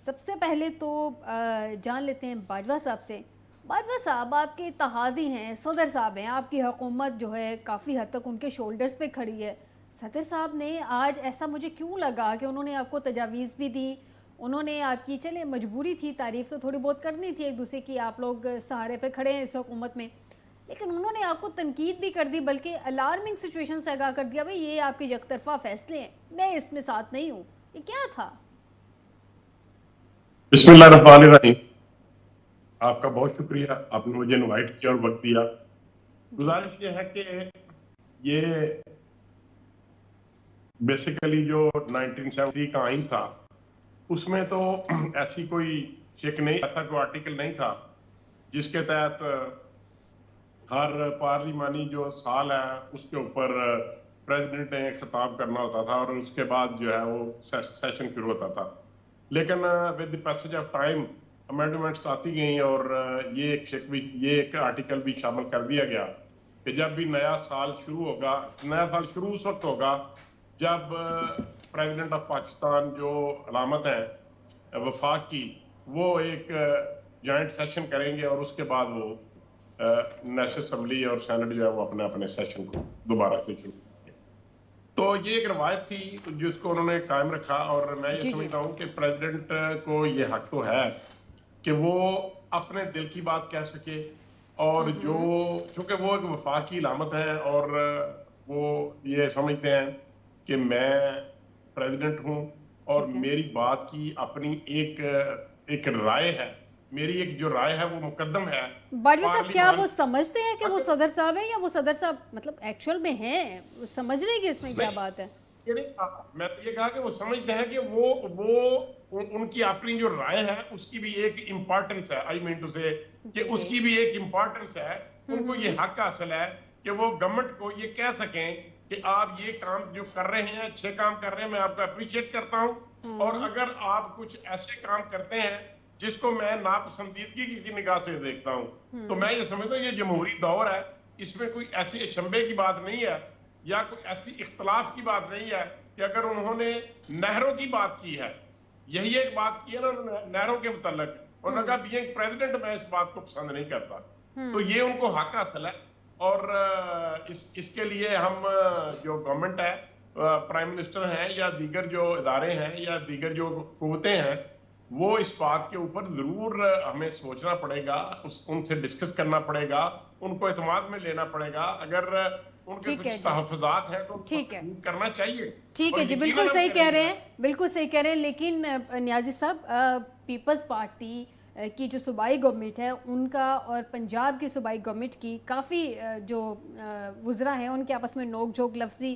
سب سے پہلے تو جان لیتے ہیں باجوہ صاحب سے. باجوہ صاحب آپ کے اتحادی ہیں, صدر صاحب ہیں, آپ کی حکومت جو ہے کافی حد تک ان کے شولڈرز پہ کھڑی ہے. صدر صاحب نے آج ایسا مجھے کیوں لگا کہ انہوں نے آپ کو تجاویز بھی دی, انہوں نے آپ کی, چلے مجبوری تھی, تعریف تو تھوڑی بہت کرنی تھی ایک دوسرے کی, آپ لوگ سہارے پہ کھڑے ہیں اس حکومت میں, لیکن انہوں نے آپ کو تنقید بھی کر دی, بلکہ الارمنگ سچویشن سے آگاہ کر دیا بھئی یہ آپ کے یک طرفہ فیصلے ہیں, میں اس میں ساتھ نہیں ہوں. یہ کیا تھا؟ بسم اللہ الرحمن الرحیم. آپ کا بہت شکریہ, آپ نے مجھے انوائٹ کیا اور وقت دیا. گزارش یہ ہے کہ یہ بیسیکلی جو 1973 کا آئین تھا اس میں تو ایسی کوئی شک نہیں, ایسا کوئی آرٹیکل نہیں تھا جس کے تحت ہر پارلیمانی جو سال ہے اس کے اوپر پریزیڈنٹ نے خطاب کرنا ہوتا تھا اور اس کے بعد جو ہے وہ سیشن شروع ہوتا تھا. لیکن with the passage of time amendments آتی گئیں اور یہ ایک آرٹیکل بھی شامل کر دیا گیا کہ جب بھی نیا سال شروع ہوگا, نیا سال شروع اس وقت ہوگا جب پریزیڈنٹ آف پاکستان جو علامت ہے وفاق کی, وہ ایک جوائنٹ سیشن کریں گے اور اس کے بعد وہ نیشنل اسمبلی اور سینٹ جو ہے وہ اپنے سیشن کو دوبارہ سے شروع کریں گے. تو یہ ایک روایت تھی جس کو انہوں نے قائم رکھا, اور میں یہ سمجھتا ہوں کہ پریزیڈنٹ کو یہ حق تو ہے کہ وہ اپنے دل کی بات کہہ سکے, اور چونکہ وہ ایک وفاقی علامت ہے اور وہ یہ سمجھتے ہیں کہ میں پریزیڈنٹ ہوں اور میری بات کی اپنی ایک رائے ہے, میری ایک جو رائے ہے وہ مقدم ہے. باجوہ صاحب کیا وہ سمجھتے ہیں کہ وہ صدر صاحب ہیں, یا وہ صدر صاحب مطلب ایکچول میں ہیں, سمجھ رہے کہ اس میں کیا بات ہے؟ میں یہ کہا کہ وہ سمجھتے ہیں کہ وہ ان کی اپنی جو رائے ہے اس کی بھی ایک امپورٹنس ہے, آئی مین ٹو سے کہ اس کی بھی ایک امپورٹنس ہے. ان کو یہ حق حاصل ہے کہ وہ گورنمنٹ کو یہ کہہ سکیں کہ آپ یہ کام جو کر رہے ہیں, اچھے کام کر رہے ہیں, میں آپ کو اپریشیٹ کرتا ہوں, اور اگر آپ کچھ ایسے کام کرتے ہیں جس کو میں ناپسندیدگی کسی نگاہ سے دیکھتا ہوں, تو میں یہ سمجھتا ہوں یہ جمہوری دور ہے, اس میں کوئی ایسی اچنبے کی بات نہیں ہے یا کوئی ایسی اختلاف کی بات نہیں ہے کہ اگر انہوں نے نہروں کی بات کی ہے, یہی ایک بات کی ہے نا نہروں کے متعلق, اور انہوں نے کہا بینگ پریزیڈنٹ میں اس بات کو پسند نہیں کرتا, تو یہ ان کو حق حاصل ہے. اور اس کے لیے ہم جو گورنمنٹ ہے, پرائم منسٹر ہیں یا دیگر جو ادارے ہیں یا دیگر جو قوتیں ہیں, وہ اس بات کے اوپر ضرور ہمیں سوچنا پڑے گا, ان سے ڈسکس کرنا پڑے گا, ان کو اعتماد میں لینا پڑے گا. اگر ان کے کچھ تحفظات ہیں تو کرنا چاہیے. ٹھیک ہے جی, بالکل صحیح کہہ رہے ہیں, بالکل صحیح کہہ رہے ہیں. لیکن نیازی صاحب, پیپلز پارٹی کی جو صوبائی گورنمنٹ ہے ان کا اور پنجاب کی صوبائی گورنمنٹ کی کافی جو وزراء ہیں ان کے آپس میں نوک جھوک, لفظی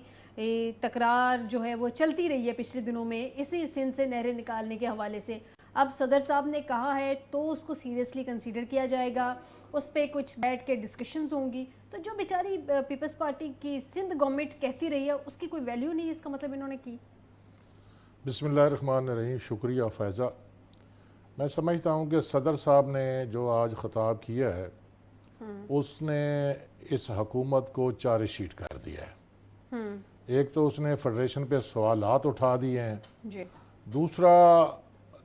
تکرار جو ہے وہ چلتی رہی ہے پچھلے دنوں میں اسی سندھ سے نہریں نکالنے کے حوالے سے. اب صدر صاحب نے کہا ہے تو اس کو سیریسلی کنسیڈر کیا جائے گا, اس پہ کچھ بیٹھ کے ڈسکشنز ہوں گی. تو جو بیچاری پیپلز پارٹی کی سندھ گورنمنٹ کہتی رہی ہے اس کی کوئی ویلیو نہیں ہے, اس کا مطلب انہوں نے کی. بسم اللہ الرحمن الرحیم. شکریہ فیضہ. میں سمجھتا ہوں کہ صدر صاحب نے جو آج خطاب کیا ہے اس نے اس حکومت کو چارج شیٹ کر دیا ہے. ایک تو اس نے فیڈریشن پہ سوالات اٹھا دیے ہیں, دوسرا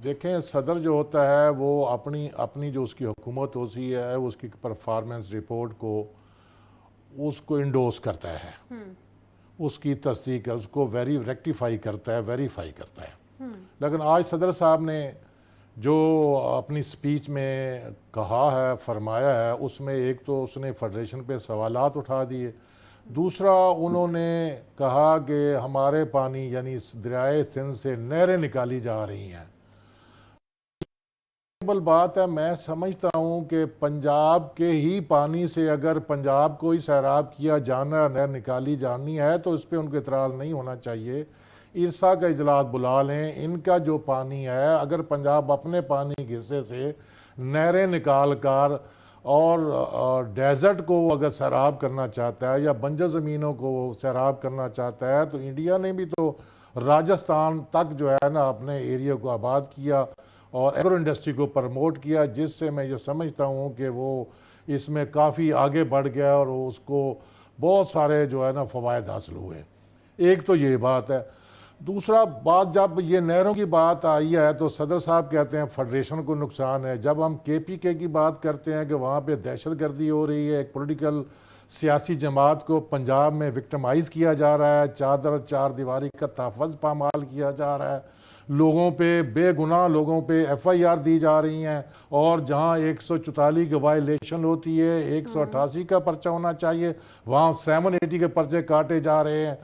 دیکھیں صدر جو ہوتا ہے وہ اپنی جو اس کی حکومت ہوتی ہے اس کی پرفارمنس رپورٹ کو اس کو انڈوس کرتا ہے, اس کی تصدیق اس کو ریکٹیفائی کرتا ہے, ویریفائی کرتا ہے. لیکن آج صدر صاحب نے جو اپنی سپیچ میں کہا ہے, فرمایا ہے, اس میں ایک تو اس نے فیڈریشن پہ سوالات اٹھا دیے, دوسرا انہوں نے کہا کہ ہمارے پانی یعنی دریائے سندھ سے نہریں نکالی جا رہی ہیں. بات ہے, میں سمجھتا ہوں کہ پنجاب کے ہی پانی سے اگر پنجاب کو ہی سیراب کیا جانا, نہر نکالی جانی ہے تو اس پہ ان کو اعتراض نہیں ہونا چاہیے. ارسا کا اجلاس بلا لیں, ان کا جو پانی ہے اگر پنجاب اپنے پانی کے حصے سے نہریں نکال کر اور ڈیزرٹ کو اگر سیراب کرنا چاہتا ہے یا بنجر زمینوں کو سیراب کرنا چاہتا ہے, تو انڈیا نے بھی تو راجستھان تک جو ہے نا اپنے ایریا کو آباد کیا اور ایگرو انڈسٹری کو پروموٹ کیا, جس سے میں یہ سمجھتا ہوں کہ وہ اس میں کافی آگے بڑھ گیا اور اس کو بہت سارے جو ہے نا فوائد حاصل ہوئے. ایک تو یہ بات ہے. دوسرا بات، جب یہ نہروں کی بات آئی ہے تو صدر صاحب کہتے ہیں فیڈریشن کو نقصان ہے. جب ہم KPK کی بات کرتے ہیں کہ وہاں پہ دہشت گردی ہو رہی ہے، ایک پولیٹیکل سیاسی جماعت کو پنجاب میں وکٹمائز کیا جا رہا ہے، چار دیواری کا تحفظ پامال کیا جا رہا ہے، لوگوں پہ بے گناہ لوگوں پہ FIR دی جا رہی ہیں، اور جہاں 144 کی وائلیشن ہوتی ہے 188 کا پرچہ ہونا چاہیے، وہاں 780 کے پرچے کاٹے جا رہے ہیں.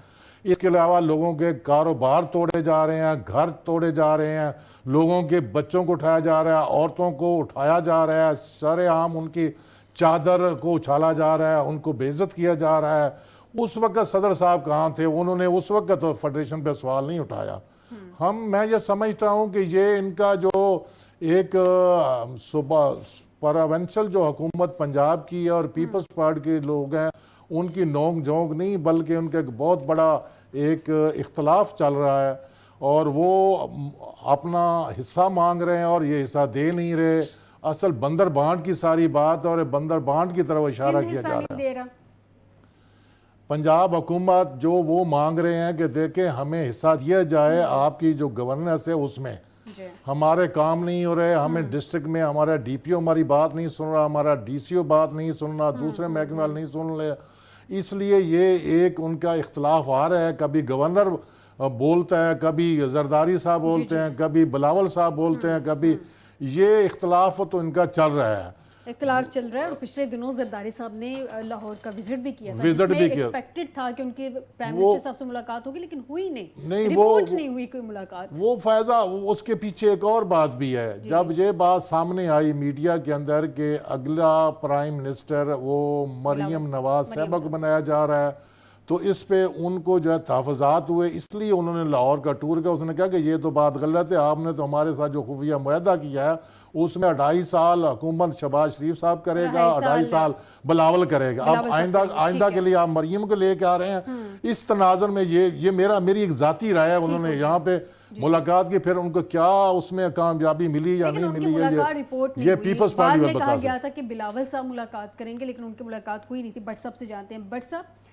اس کے علاوہ لوگوں کے کاروبار توڑے جا رہے ہیں، گھر توڑے جا رہے ہیں، لوگوں کے بچوں کو اٹھایا جا رہا ہے، عورتوں کو اٹھایا جا رہا ہے، سر عام ان کی چادر کو اچھالا جا رہا ہے، ان کو بے عزت کیا جا رہا ہے. اس وقت صدر صاحب کہاں تھے؟ انہوں نے اس وقت تو فیڈریشن پہ سوال نہیں اٹھایا. میں یہ سمجھتا ہوں کہ یہ ان کا جو ایک پراونشل جو حکومت پنجاب کی ہے اور پیپلز پارٹی کے لوگ ہیں، ان کی نوک جھونک نہیں بلکہ ان کا ایک بہت بڑا ایک اختلاف چل رہا ہے، اور وہ اپنا حصہ مانگ رہے ہیں اور یہ حصہ دے نہیں رہے. اصل بندر بانٹ کی ساری بات اور بندر بانٹ کی طرف اشارہ کیا جا رہا ہے. پنجاب حکومت جو وہ مانگ رہے ہیں کہ دیکھیں ہمیں حصہ دیا جائے، آپ کی جو گورننس ہے اس میں ہمارے کام نہیں ہو رہے، ہمیں ڈسٹرکٹ میں ہمارا DPO ہماری بات نہیں سن رہا، ہمارا DCO بات نہیں سن رہا، دوسرے محکمے والے نہیں سن رہے. اس لیے یہ ایک ان کا اختلاف آ رہا ہے. کبھی گورنر بولتا ہے، کبھی زرداری صاحب بولتے ہیں، کبھی بلاول صاحب بولتے ہیں، کبھی یہ اختلاف تو ان کا چل رہا ہے. اختلاف چل رہا ہے. اور پچھلے دنوں زرداری صاحب نے لاہور کا وزٹ بھی کیا تھا، جس میں ایکسپیکٹڈ تھا کہ ان کے پرائم منسٹر صاحب سے ملاقات ہوگی، لیکن ہوئی نہیں، رپورٹ نہیں ہوئی کوئی ملاقات. وہ فائدہ اس کے پیچھے ایک اور بات بھی ہے. جب یہ بات سامنے آئی میڈیا کے اندر کہ اگلا پرائم منسٹر وہ مریم نواز صاحبہ کو بنایا جا رہا ہے، تو اس پہ ان کو جو ہے تحفظات ہوئے. اس لیے انہوں نے لاہور کا ٹور کیا. اس نے کہا کہ یہ تو بات غلط ہے، آپ نے تو ہمارے ساتھ جو خفیہ معاہدہ کیا ہے اس میں 2.5 سال حکومت شہباز شریف صاحب کرے گا، 2.5 سال بلاول کرے گا. اب آئندہ کے لیے آپ مریم کو لے کے آ رہے ہیں. اس تناظر میں یہ میری ایک ذاتی رائے ہے. انہوں نے یہاں پہ ملاقات کی، پھر ان کو کیا اس میں کامیابی ملی یا نہیں ملی یہ پیپلز پارٹی میں کہا گیا تھا کہ بلاول صاحب ملاقات کریں گے، لیکن ان کی ملاقات ہوئی نہیں تھی. بٹ صاحب سے جانتے ہیں. بٹ صاحب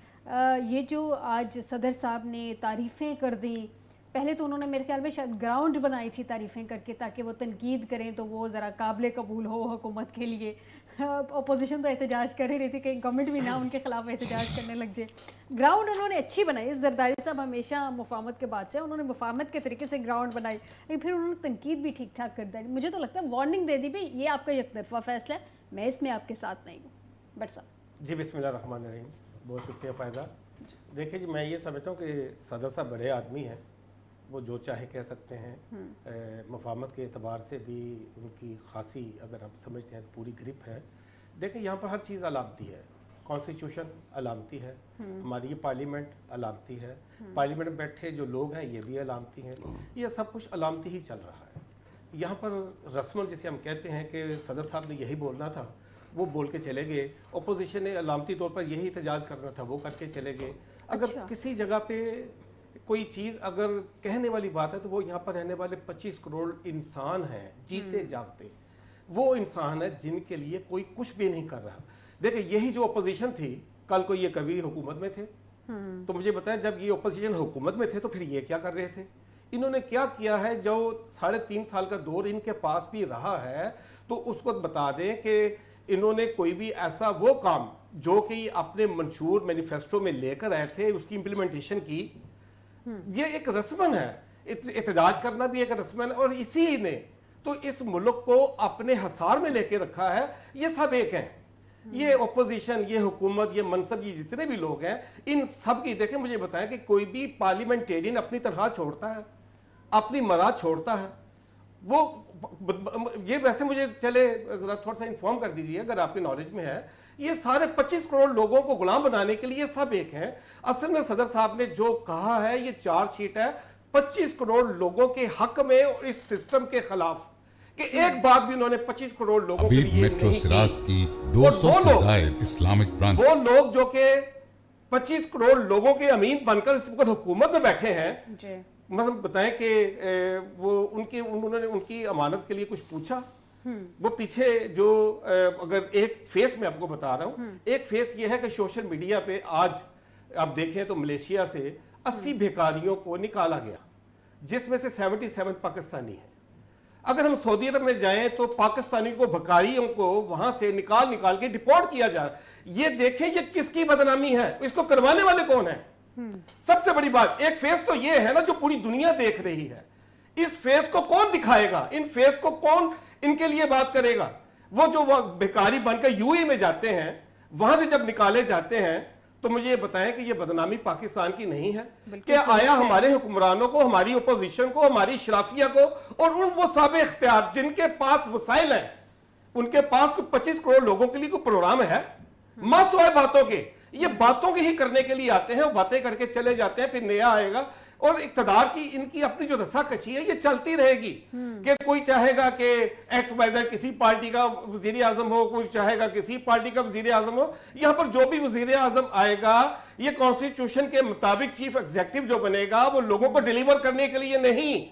یہ جو آج صدر صاحب نے تعریفیں کر دیں، پہلے تو انہوں نے میرے خیال میں شاید گراؤنڈ بنائی تھی تعریفیں کر کے تاکہ وہ تنقید کریں تو وہ ذرا قابل قبول ہو حکومت کے لیے. اپوزیشن تو احتجاج کر ہی رہی تھی، کہیں گورنمنٹ بھی نہ ان کے خلاف احتجاج کرنے لگ جائے. گراؤنڈ انہوں نے اچھی بنائی. زرداری صاحب ہمیشہ مفاہمت کے بعد سے انہوں نے مفاہمت کے طریقے سے گراؤنڈ بنائی، لیکن پھر انہوں نے تنقید بھی ٹھیک ٹھاک کر دی. مجھے تو لگتا ہے وارننگ دے دی بھی یہ آپ کا یک طرفہ فیصلہ ہے، میں اس میں آپ کے ساتھ نہیں ہوں. بٹ صاحب جی بسم اللہ الرحمن الرحیم. بہت شکریہ فائزہ. دیکھیں جی، میں یہ سمجھتا ہوں کہ صدر صاحب بڑے آدمی ہیں، وہ جو چاہے کہہ سکتے ہیں. مفاہمت کے اعتبار سے بھی ان کی خاصی اگر ہم سمجھتے ہیں پوری گرپ ہے. دیکھیں یہاں پر ہر چیز علامتی ہے. کانسٹیٹیوشن علامتی ہے، ہماری یہ پارلیمنٹ علامتی ہے، پارلیمنٹ میں بیٹھے جو لوگ ہیں یہ بھی علامتی ہیں. یہ سب کچھ علامتی ہی چل رہا ہے. یہاں پر رسمن جسے ہم کہتے ہیں کہ صدر صاحب نے یہی بولنا تھا وہ بول کے چلے گئے. اپوزیشن نے علامتی طور پر یہی احتجاج کرنا تھا وہ کر کے چلے گئے. اگر کسی جگہ پہ کوئی چیز اگر کہنے والی بات ہے تو وہ یہاں پر رہنے والے 25 کروڑ انسان ہیں، جیتے جاگتے وہ انسان ہیں جن کے لیے کوئی کچھ بھی نہیں کر رہا. دیکھیں یہی جو اپوزیشن تھی، کل کو یہ کبھی حکومت میں تھے تو مجھے بتائیں جب یہ اپوزیشن حکومت میں تھے تو پھر یہ کیا کر رہے تھے؟ انہوں نے کیا کیا ہے؟ جو 3.5 سال کا دور ان کے پاس بھی رہا ہے تو اس وقت بتا دیں کہ انہوں نے کوئی بھی ایسا وہ کام جو کہ اپنے منشور مینیفیسٹو میں لے کر آئے تھے اس کی امپلیمنٹیشن کی. یہ ایک رسمن ہے، احتجاج کرنا بھی ایک رسمن ہے. اور اسی نے تو اس ملک کو اپنے حصار میں لے کے رکھا ہے. یہ سب ایک ہیں، یہ اپوزیشن، یہ حکومت، یہ منصب، یہ جتنے بھی لوگ ہیں ان سب کی. دیکھیں مجھے بتائیں کہ کوئی بھی پارلیمنٹیرین اپنی تنخواہ چھوڑتا ہے، اپنی مراد چھوڑتا ہے. وہ یہ ویسے مجھے چلے ذرا تھوڑا سا انفارم کر دیجئے اگر آپ کے نالج میں ہے، یہ سارے 25 کروڑ لوگوں کو غلام بنانے کے لیے سب ایک ہیں. اصل میں صدر صاحب نے جو کہا ہے یہ چارج شیٹ ہے 25 کروڑ لوگوں کے حق میں اور اس سسٹم کے خلاف، کہ ایک بات بھی انہوں نے 25 کروڑ لوگوں کے لیے میٹرو نہیں سرات کی. کی 200 سے زائد اسلامک برانچ، وہ لوگ جو کہ 25 کروڑ لوگوں کے امین بن کر اس وقت حکومت میں بیٹھے ہیں، مثلا بتائیں کہ وہ انہوں نے ان کی امانت کے لیے کچھ پوچھا؟ وہ پیچھے جو اگر ایک فیس میں آپ کو بتا رہا ہوں، ایک فیس یہ ہے کہ سوشل میڈیا پہ آج آپ دیکھیں تو ملیشیا سے 80 بھیکاریوں کو نکالا گیا. جس میں سے 77 پاکستانی ہیں. اگر ہم سعودی عرب میں جائیں تو پاکستانی کو بھکاریوں کو وہاں سے نکال کے ڈپورٹ کیا جا رہا ہے. یہ دیکھیں یہ کس کی بدنامی ہے, اس کو کروانے والے کون ہیں؟ سب سے بڑی بات ایک فیس تو یہ ہے نا جو پوری دنیا دیکھ رہی ہے, اس فیس کو کون دکھائے گا, ان فیس کو کون ان کے لیے بات کرے گا؟ وہ جو بھکاری بن کر یو اے میں جاتے ہیں, وہاں سے جب نکالے جاتے ہیں تو مجھے یہ بتائیں کہ یہ بدنامی پاکستان کی نہیں ہے کہ آیا ہمارے حکمرانوں کو, ہماری اپوزیشن کو, ہماری شرافیہ کو اور وہ صاحب اختیار جن کے پاس وسائل ہیں, ان کے پاس کوئی 25 کروڑ لوگوں کے لیے کوئی پروگرام ہے؟ مست ہوئے باتوں کے, یہ باتوں کے ہی کرنے کے لیے آتے ہیں, وہ باتیں کر کے چلے جاتے ہیں, پھر نیا آئے گا. اور اقتدار کی ان کی اپنی جو رسا کشی ہے یہ چلتی رہے گی کہ کوئی چاہے گا کہ ایکس وائی زیڈ کسی پارٹی کا وزیر اعظم ہو, کوئی چاہے گا کسی پارٹی کا وزیر اعظم ہو. یہاں پر جو بھی وزیر اعظم آئے گا یہ کانسٹیٹیوشن کے مطابق چیف ایگزیکٹو جو بنے گا وہ لوگوں کو ڈیلیور کرنے کے لیے نہیں,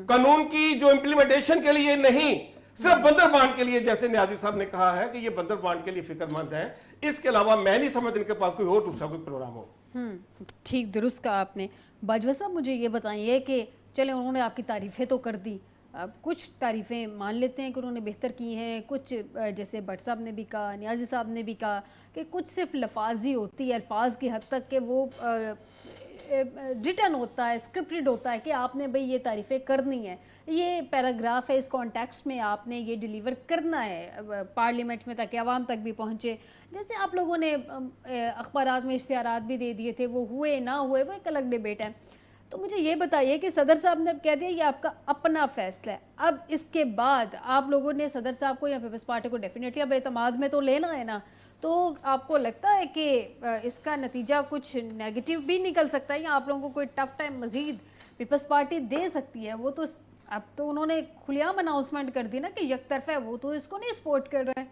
قانون کی جو امپلیمنٹیشن کے لیے نہیں, صرف بندر بانٹ کے لیے, جیسے نیازی صاحب نے کہا ہے کہ یہ بندر بانٹ کے لیے فکر مند ہیں. اس کے علاوہ میں نہیں سمجھ ان کے پاس کوئی اور دوسرا کوئی پروگرام ہو. ٹھیک درست کہا آپ نے. باجوہ صاحب مجھے یہ بتائیے کہ چلیں انہوں نے آپ کی تعریفیں تو کر دی, کچھ تعریفیں مان لیتے ہیں کہ انہوں نے بہتر کی ہیں, کچھ جیسے بٹ صاحب نے بھی کہا, نیازی صاحب نے بھی کہا کہ کچھ صرف لفاظی ہوتی ہے, الفاظ کی حد تک کہ وہ ریٹن ہوتا ہے, اسکرپٹڈ ہوتا ہے کہ آپ نے بھئی یہ تعریفیں کرنی ہے, یہ پیراگراف ہے, اس کانٹیکسٹ میں آپ نے یہ ڈیلیور کرنا ہے پارلیمنٹ میں تاکہ عوام تک بھی پہنچے. جیسے آپ لوگوں نے اخبارات میں اشتہارات بھی دے دیے تھے, وہ ہوئے نہ ہوئے وہ ایک الگ ڈیبیٹ ہے. تو مجھے یہ بتائیے کہ صدر صاحب نے اب کہہ دیا یہ آپ کا اپنا فیصلہ ہے, اب اس کے بعد آپ لوگوں نے صدر صاحب کو یا پیپلز پارٹی کو ڈیفینیٹلی اب اعتماد میں تو لینا ہے نا, تو آپ کو لگتا ہے کہ اس کا نتیجہ کچھ نیگیٹو بھی نکل سکتا ہے یا آپ لوگوں کو کوئی ٹف ٹائم مزید پیپلز پارٹی دے سکتی ہے؟ وہ تو اب تو انہوں نے کھلی عام اناؤنسمنٹ کر دی نا کہ یک طرف ہے, وہ تو اس کو نہیں سپورٹ کر رہے ہیں.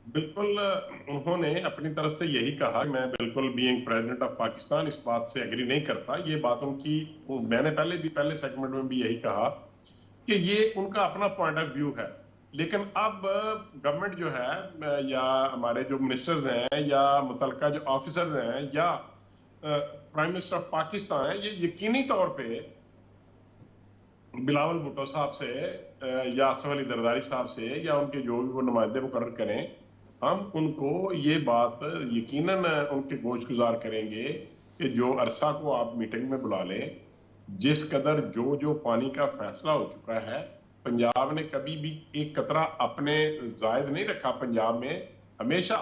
بالکل انہوں نے اپنی طرف سے یہی کہا, میں بالکل بینگ پریزیڈنٹ آف پاکستان اس بات سے ایگری نہیں کرتا. یہ بات ان کی, میں نے پہلے سیگمنٹ میں بھی یہی کہا کہ یہ ان کا اپنا پوائنٹ آف ویو ہے, لیکن اب گورنمنٹ جو ہے یا ہمارے جو منسٹرز ہیں یا متعلقہ جو آفیسرز ہیں یا پرائم منسٹر آف پاکستان ہیں, یہ یقینی طور پہ بلاول بھٹو صاحب سے یا آصف علی زرداری صاحب سے یا ان کے جو بھی وہ نمائندے مقرر کریں, ہم ان کو یہ بات یقیناً ان کے گوش گزار کریں گے کہ جو عرصہ کو آپ میٹنگ میں بلا لیں, جس قدر جو پانی کا فیصلہ ہو چکا ہے, پنجاب نے کبھی بھی ایک قطرہ اپنے زائد نہیں رکھا. پنجاب میں ہمیشہ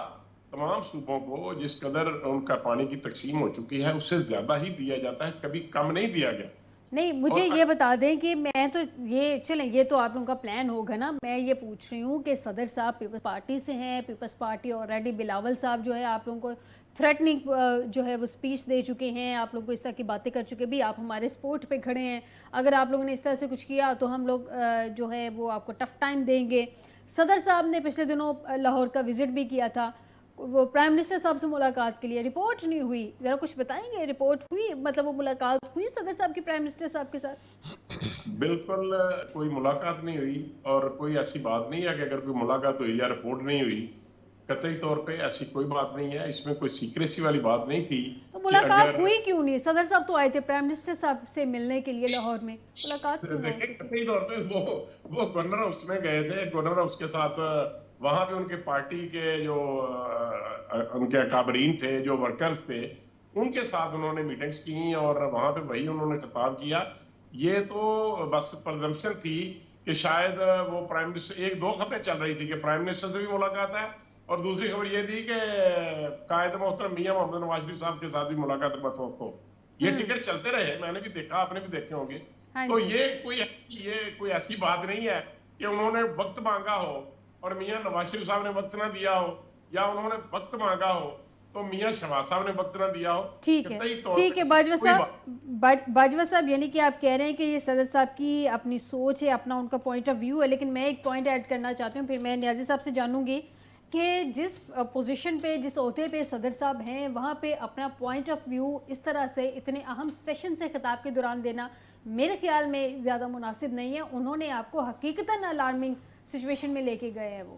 تمام صوبوں کو جس قدر ان کا پانی کی تقسیم ہو چکی ہے اس سے زیادہ ہی دیا جاتا ہے, کبھی کم نہیں دیا گیا. نہیں مجھے یہ بتا دیں کہ میں تو یہ چلیں یہ تو آپ لوگوں کا پلان ہوگا نا, میں یہ پوچھ رہی ہوں کہ صدر صاحب پیپلز پارٹی سے ہیں, پیپلز پارٹی آلریڈی بلاول صاحب جو ہے آپ لوگوں کو تھریٹننگ جو ہے وہ اسپیچ دے چکے ہیں, آپ لوگوں کو اس طرح کی باتیں کر چکے, بھی آپ ہمارے سپورٹ پہ کھڑے ہیں, اگر آپ لوگوں نے اس طرح سے کچھ کیا تو ہم لوگ جو ہے وہ آپ کو ٹف ٹائم دیں گے. صدر صاحب نے پچھلے دنوں لاہور کا وزٹ بھی کیا تھا, وہ پرائم منسٹر صاحب سے ملاقات کے لیے, رپورٹ نہیں ہوئی, ذرا کچھ بتائیں گے رپورٹ ہوئی, مطلب وہ ملاقات ہوئی صدر صاحب کی پرائم منسٹر صاحب کے ساتھ؟ بالکل کوئی ملاقات نہیں ہوئی, اور کوئی ایسی بات نہیں ہے کہ اگر کوئی ملاقات ہوئی یا رپورٹ نہیں ہوئی, قطعی طور پہ ایسی کوئی بات نہیں ہے, اس میں کوئی سیکریسی والی بات نہیں تھی. تو ملاقات ہوئی کیوں نہیں؟ صدر صاحب تو آئے تھے پرائم منسٹر صاحب سے ملنے کے لیے لاہور میں, ملاقات کیوں نہ ہو سکی؟ قطعی طور پہ وہ گورنر ہاؤس میں گئے تھے, گورنر ہاؤس کے ساتھ وہاں پہ ان کے پارٹی کے جو ان کے اکابرین تھے, جو ورکرز تھے, ان کے ساتھ انہوں نے میٹنگز کی اور وہاں پہ وہی انہوں نے خطاب کیا. یہ تو بس پرزمپشن تھی کہ شاید وہ پرائم منسٹر, ایک دو خبریں چل رہی تھی کہ پرائم منسٹر سے بھی ملاقات ہے, اور دوسری خبر یہ تھی کہ قائد محترم میاں محمد نواز شریف صاحب کے ساتھ بھی ملاقات متوقع. یہ ٹکٹ چلتے رہے, میں نے بھی دیکھا, آپ نے بھی دیکھے ہوں گے. تو یہ کوئی ایسی بات نہیں ہے کہ انہوں نے وقت مانگا ہو اور میاں نواز شریف صاحب نے وقت نہ دیا ہو, یا انہوں نے وقت مانگا ہو تو میاں شہباز صاحب نے وقت نہ دیا ہو. ٹھیک ہے باجوہ صاحب, یعنی کہ آپ کہہ رہے ہیں کہ یہ صدر صاحب کی اپنی سوچ ہے, اپنا ان کا پوائنٹ آف ویو ہے, لیکن میں ایک پوائنٹ ایڈ کرنا چاہتی ہوں, پھر میں نیازی صاحب سے جانوں گی کہ جس پوزیشن پہ, جس عہدے پہ صدر صاحب ہیں, وہاں پہ اپنا پوائنٹ آف ویو اس طرح سے اتنے اہم سیشن سے خطاب کے دوران دینا میرے خیال میں زیادہ مناسب نہیں ہے. انہوں نے آپ کو حقیقتاً الارمنگ سچویشن میں لے کے گئے ہیں. وہ